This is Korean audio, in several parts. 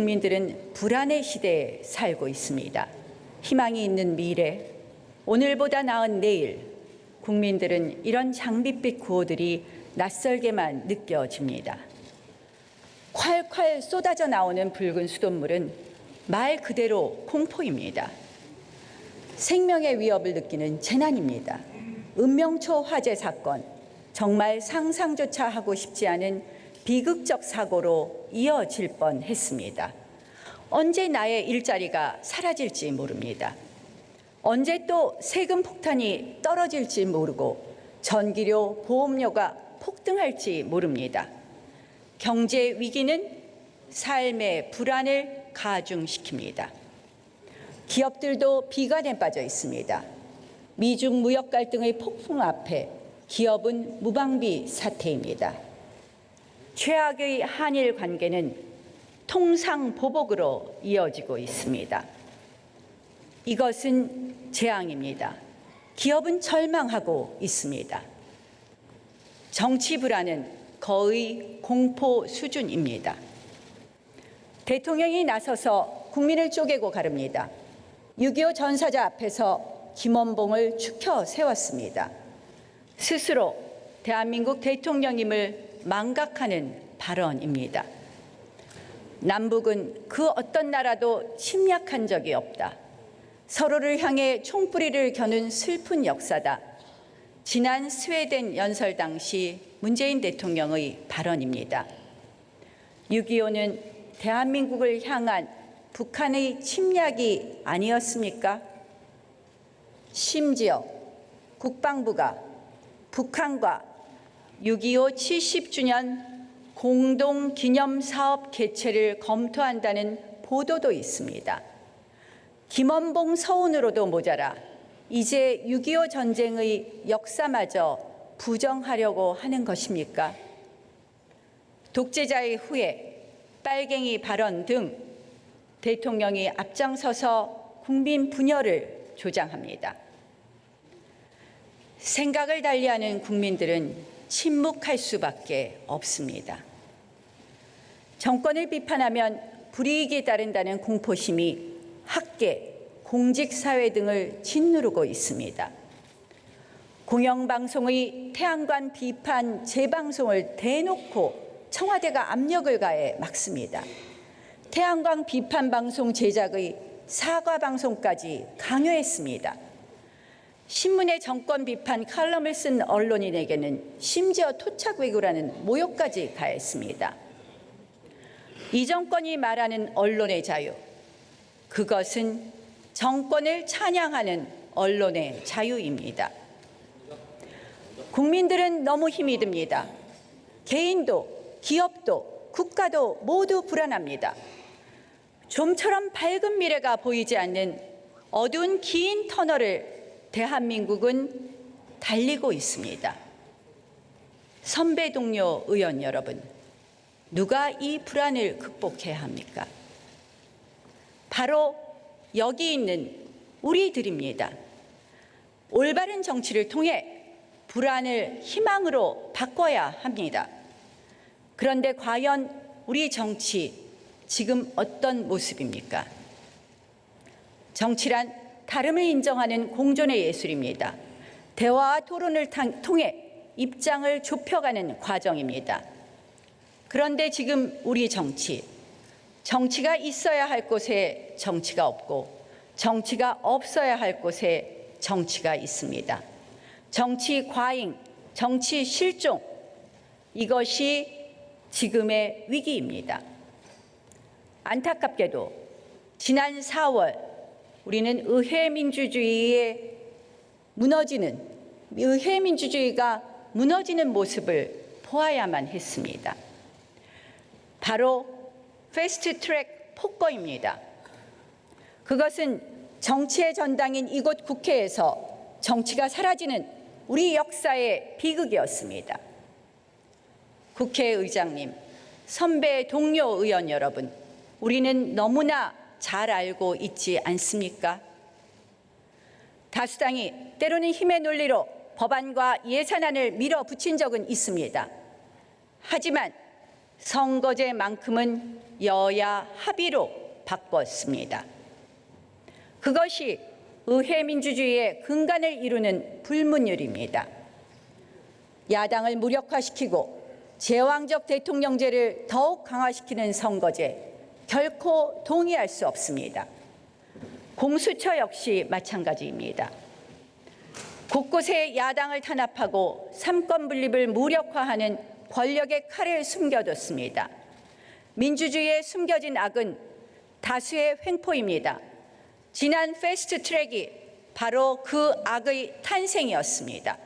국민들은 불안의 시대에 살고 있습니다. 희망이 있는 미래, 오늘보다 나은 내일, 국민들은 이런 장밋빛 구호들이 낯설게만 느껴집니다. 콸콸 쏟아져 나오는 붉은 수돗물은 말 그대로 공포입니다. 생명의 위협을 느끼는 재난입니다. 은명초 화재 사건, 정말 상상조차 하고 싶지 않은 비극적 사고로 이어질 뻔했습니다. 언제 나의 일자리가 사라질지 모릅니다. 언제 또 세금 폭탄이 떨어질지 모르고 전기료, 보험료가 폭등할지 모릅니다. 경제 위기는 삶의 불안을 가중시킵니다. 기업들도 비관에 빠져 있습니다. 미중 무역 갈등의 폭풍 앞에 기업은 무방비 사태입니다. 최악의 한일 관계는 통상보복으로 이어지고 있습니다. 이것은 재앙입니다. 기업은 절망하고 있습니다. 정치 불안은 거의 공포 수준입니다. 대통령이 나서서 국민을 쪼개고 가릅니다. 6.25 전사자 앞에서 김원봉을 추켜 세웠습니다. 스스로 대한민국 대통령임을 망각하는 발언입니다. 남북은 그 어떤 나라도 침략한 적이 없다. 서로를 향해 총뿌리를 겨눈 슬픈 역사다. 지난 스웨덴 연설 당시 문재인 대통령의 발언입니다. 6.25는 대한민국을 향한 북한의 침략이 아니었습니까? 심지어 국방부가 북한과 6.25 70주년 공동기념사업 개최를 검토한다는 보도도 있습니다. 김원봉 서운으로도 모자라 이제 6.25 전쟁의 역사마저 부정하려고 하는 것입니까? 독재자의 후예, 빨갱이 발언 등 대통령이 앞장서서 국민 분열을 조장합니다. 생각을 달리하는 국민들은 침묵할 수밖에 없습니다. 정권을 비판하면 불이익이 따른다는 공포심이 학계, 공직사회 등을 짓누르고 있습니다. 공영방송의 태양관 비판 재방송을 대놓고 청와대가 압력을 가해 막습니다. 태양광 비판 방송 제작의 사과 방송까지 강요했습니다. 신문에 정권 비판 칼럼을 쓴 언론인에게는 심지어 토착 왜구라는 모욕까지 가했습니다. 이 정권이 말하는 언론의 자유, 그것은 정권을 찬양하는 언론의 자유입니다. 국민들은 너무 힘이 듭니다. 개인도, 기업도, 국가도 모두 불안합니다. 좀처럼 밝은 미래가 보이지 않는 어두운 긴 터널을 대한민국은 달리고 있습니다. 선배 동료 의원 여러분, 누가 이 불안을 극복해야 합니까? 바로 여기 있는 우리들입니다. 올바른 정치를 통해 불안을 희망으로 바꿔야 합니다. 그런데 과연 우리 정치 지금 어떤 모습입니까? 정치란 다름을 인정하는 공존의 예술입니다. 대화와 토론을 통해 입장을 좁혀가는 과정입니다. 그런데 지금 우리 정치가 있어야 할 곳에 정치가 없고 정치가 없어야 할 곳에 정치가 있습니다. 정치 과잉, 정치 실종, 이것이 지금의 위기입니다. 안타깝게도 지난 4월 우리는 의회 민주주의가 무너지는 모습을 보아야만 했습니다. 바로 패스트트랙 폭거입니다. 그것은 정치의 전당인 이곳 국회에서 정치가 사라지는 우리 역사의 비극이었습니다. 국회의장님, 선배 동료 의원 여러분, 우리는 너무나 잘 알고 있지 않습니까? 다수당이 때로는 힘의 논리로 법안과 예산안을 밀어붙인 적은 있습니다. 하지만 선거제만큼은 여야 합의로 바꿨습니다. 그것이 의회 민주주의의 근간을 이루는 불문율입니다. 야당을 무력화시키고 제왕적 대통령제를 더욱 강화시키는 선거제, 결코 동의할 수 없습니다. 공수처 역시 마찬가지입니다. 곳곳에 야당을 탄압하고 삼권 분립을 무력화하는 권력의 칼을 숨겨뒀습니다. 민주주의에 숨겨진 악은 다수의 횡포입니다. 지난 패스트 트랙이 바로 그 악의 탄생이었습니다.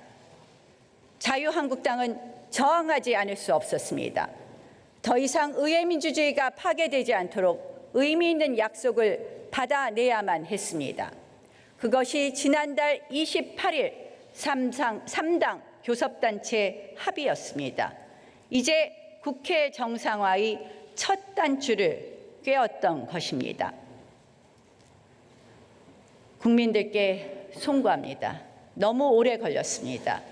자유한국당은 저항하지 않을 수 없었습니다. 더 이상 의회 민주주의가 파괴되지 않도록 의미 있는 약속을 받아내야만 했습니다. 그것이 지난달 28일 3당 교섭단체 합의였습니다. 이제 국회 정상화의 첫 단추를 꿰었던 것입니다. 국민들께 송구합니다. 너무 오래 걸렸습니다.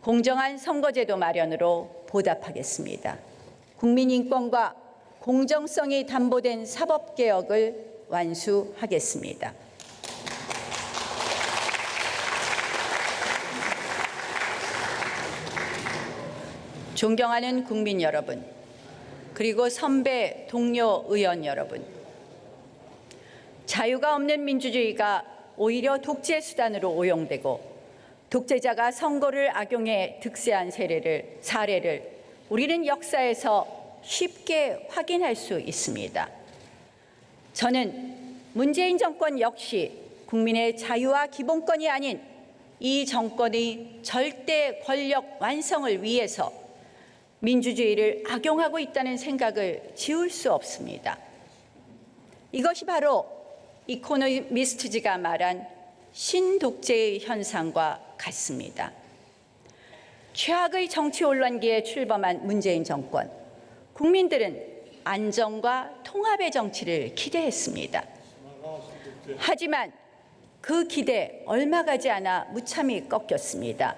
공정한 선거제도 마련으로 보답하겠습니다. 국민 인권과 공정성이 담보된 사법개혁을 완수하겠습니다. 존경하는 국민 여러분, 그리고 선배 동료 의원 여러분, 자유가 없는 민주주의가 오히려 독재 수단으로 오용되고 독재자가 선거를 악용해 득세한 사례를 우리는 역사에서 쉽게 확인할 수 있습니다. 저는 문재인 정권 역시 국민의 자유와 기본권이 아닌 이 정권의 절대 권력 완성을 위해서 민주주의를 악용하고 있다는 생각을 지울 수 없습니다. 이것이 바로 이코노미스트지가 말한 신독재의 현상과 같습니다. 최악의 정치 혼란기에 출범한 문재인 정권, 국민들은 안정과 통합의 정치를 기대했습니다. 하지만 그 기대 얼마 가지 않아 무참히 꺾였습니다.